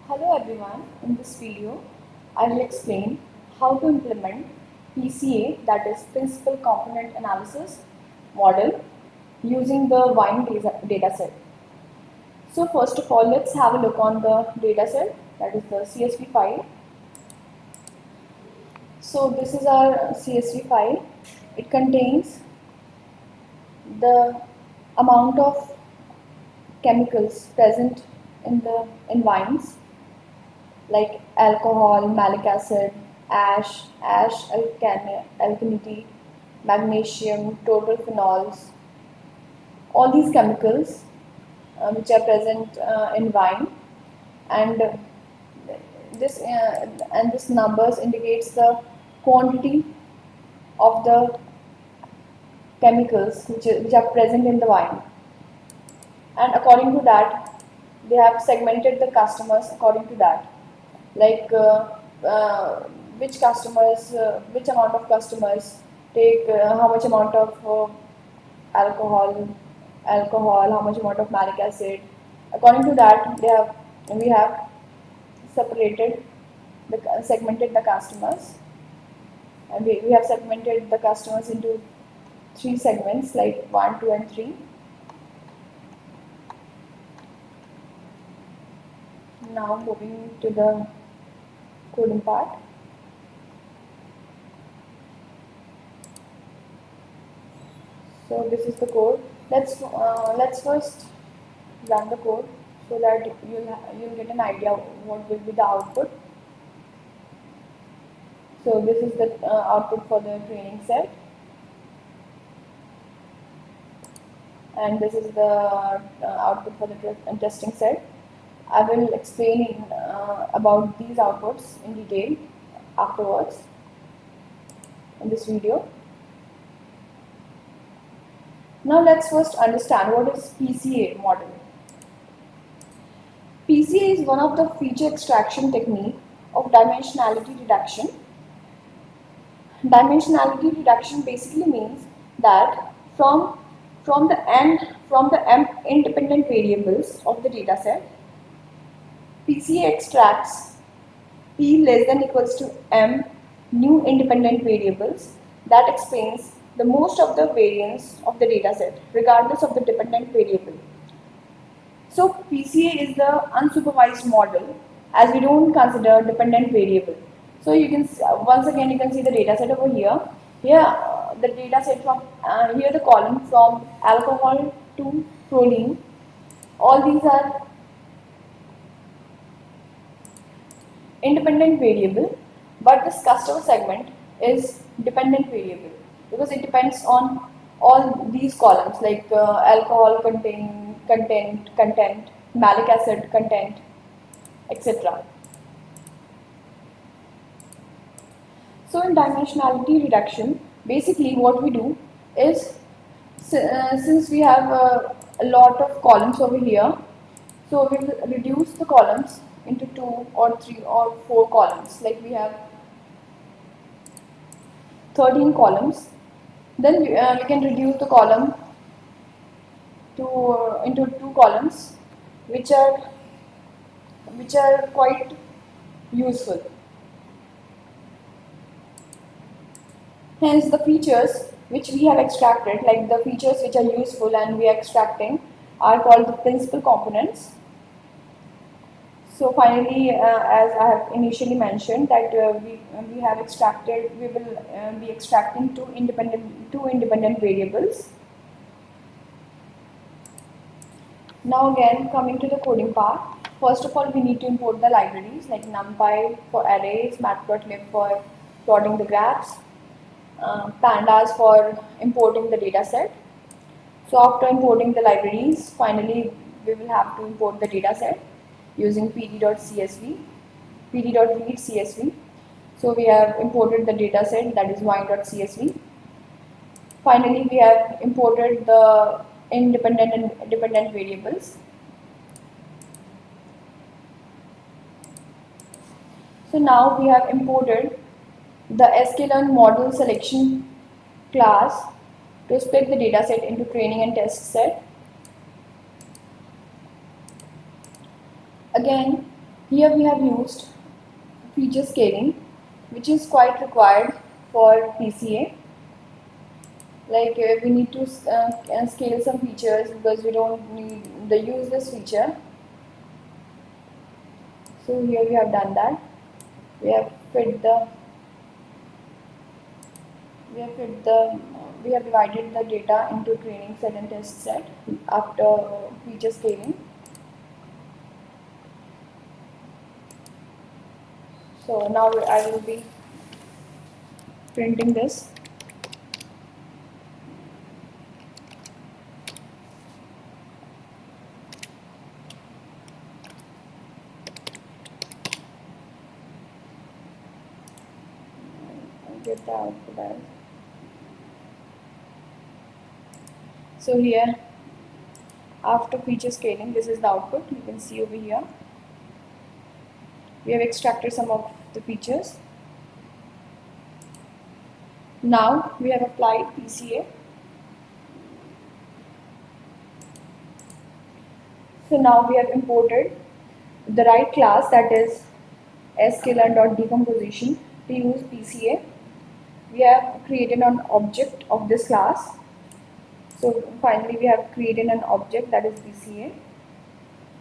Hello everyone, in this video I will explain how to implement PCA, that is Principal Component Analysis model, using the Wine dataset. So first of all, let's have a look on the dataset, that is the CSV file. So this is our CSV file. It contains the amount of chemicals present in wines, like alcohol, malic acid, alkalinity, magnesium, total phenols, all these chemicals which are present in wine, and this numbers indicates the quantity of the chemicals which are present in the wine, and according to that they have segmented the customers according to that, like which amount of customers take how much amount of alcohol, how much amount of malic acid. According to that, we have separated segmented the customers, and we have segmented the customers into three segments, like 1, 2, and 3. Now moving to the coding part. So this is the code. Let's first run the code so that you'll get an idea what will be the output. So this is the output for the training set, and this is the output for the testing set. I will explain about these outputs in detail afterwards in this video. Now let's first understand what is PCA model. PCA is one of the feature extraction technique of dimensionality reduction. Dimensionality reduction basically means that from the m independent variables of the dataset, PCA extracts p less than equals to m new independent variables that explains the most of the variance of the dataset regardless of the dependent variable. So PCA is the unsupervised model, as we don't consider dependent variable. So you can once again you can see the data set over here. Here the data set from here the column from alcohol to proline. All these are independent variable, but this customer segment is dependent variable because it depends on all these columns, like alcohol content, malic acid content, etc. So in dimensionality reduction, basically what we do is, since we have a lot of columns over here, so we will reduce the columns into 2 or 3 or 4 columns. Like we have 13 columns. Then we can reduce the column to into 2 columns, which are quite useful. Hence, the features which we have extracted, like the features which are useful and we are extracting, are called the principal components. So finally, as I have initially mentioned, that we have extracted, we will be extracting two independent variables. Now again, coming to the coding part. First of all, we need to import the libraries like NumPy for arrays, Matplotlib for plotting the graphs, Pandas for importing the data set. So after importing the libraries, finally we will have to import the data set using pd.csv, pd.read csv. So we have imported the data set, that is wine.csv. Finally, we have imported the independent and dependent variables. So now we have imported the sklearn model selection class to split the dataset into training and test set. Again, Here we have used feature scaling, which is quite required for PCA. Like we need to scale some features because we don't need the use this feature. So here we have done that. We have fit the we have divided the data into training set and test set after feature scaling. So now I will be printing this. I'll get the output as. So here, after feature scaling, this is the output. You can see over here. We have extracted some of the features. Now we have applied PCA. So now we have imported the right class, that is sklearn.decomposition, to use PCA. We have created an object of this class. So finally we have created an object, that is PCA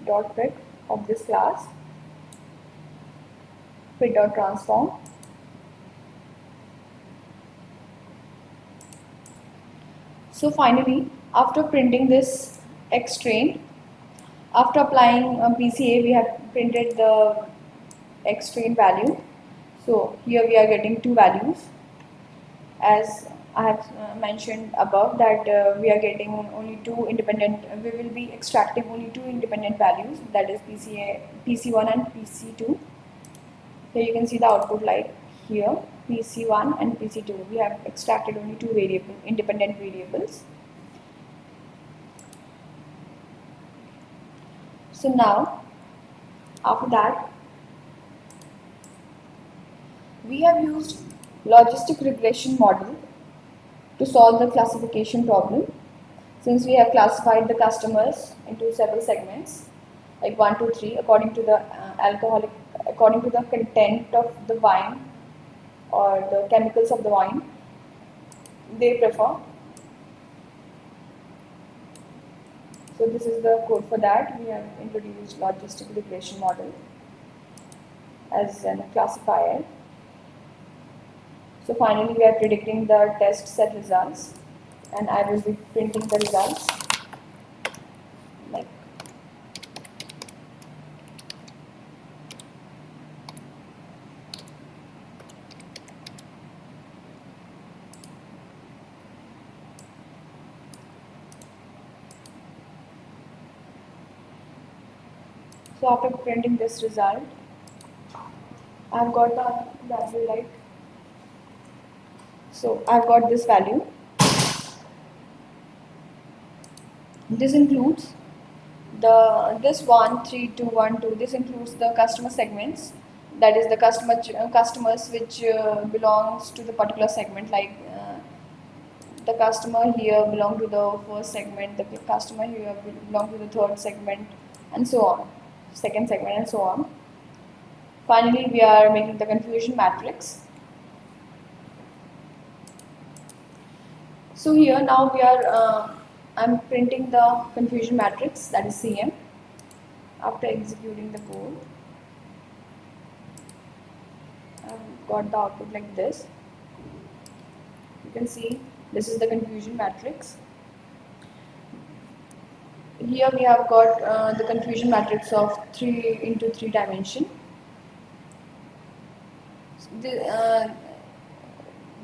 dot fit of this class, fit.transform. So finally, after printing this xtrain, after applying PCA, we have printed the xtrain value. So here we are getting two values, as I have mentioned above, that we are getting only two independent, we will be extracting only two independent values, that is PC1 and PC2. Here you can see the output like here, PC1 and PC2. We have extracted only two independent variables. So now, after that, we have used logistic regression model to solve the classification problem. Since we have classified the customers into several segments, like 1, 2, 3, according to the according to the content of the wine or the chemicals of the wine they prefer. So this is the code for that. We have introduced logistic regression model as a classifier. So finally we are predicting the test set results, and I will be printing the results like so. After printing this result, I have got the value like, so I have got this value. This includes this 1, 3, 2, 1, 2. This includes the customer segments, that is the customers which belongs to the particular segment, like the customer here belong to the first segment, the customer here belong to the third segment, and so on, second segment, and so on. Finally, we are making the confusion matrix. So here now we are I'm printing the confusion matrix, that is CM. After executing the code, I've got the output like this. You can see this is the confusion matrix. Here we have got the confusion matrix of 3 into 3 dimension. The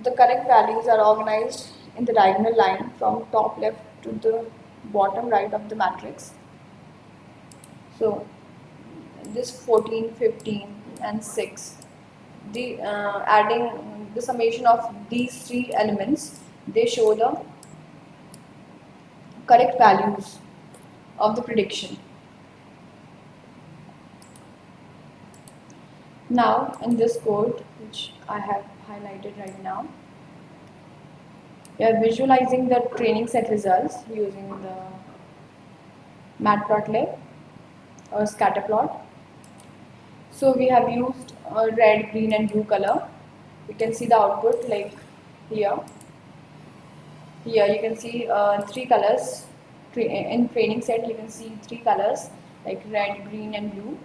correct values are organized in the diagonal line from top left to the bottom right of the matrix. So this 14, 15 and 6, the adding the summation of these three elements, they show the correct values of the prediction. Now in this code, which I have highlighted right now, we are visualizing the training set results using the matplotlib or scatterplot. So we have used red, green and blue color. You can see the output like here. Here you can see three colors. In training set you can see three colors like red, green and blue.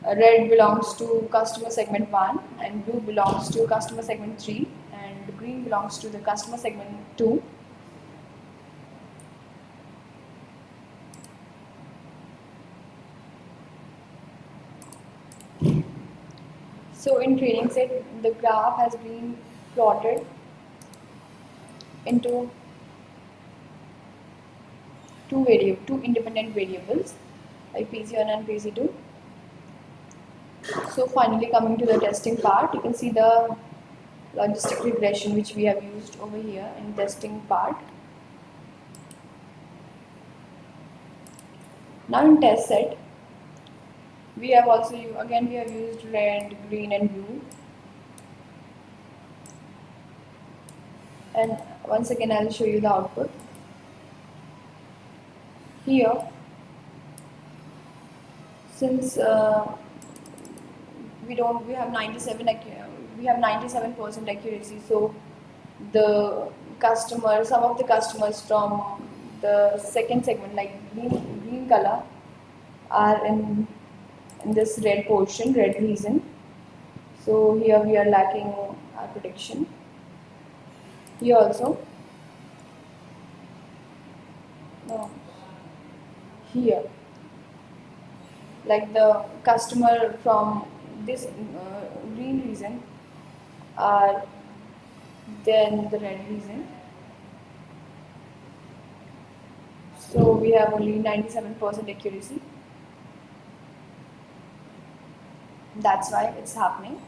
Red belongs to customer segment 1 and blue belongs to customer segment 3 and green belongs to the customer segment 2. So in training set the graph has been plotted into two independent variables like PC1 and PC2. So finally coming to the testing part, you can see the logistic regression which we have used over here in testing part. Now in test set, we have also we have used red, green and blue. And once again I'll show you the output. Here, since we have 97% accuracy, so some of the customers from the second segment like green color are in this red portion, red region. So here we are lacking our prediction. Here also, no, here, like the customer from this green region are then the red region. So we have only 97% accuracy. That's why it's happening.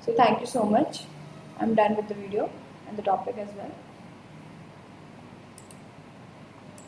So thank you so much. I'm done with the video and the topic as well.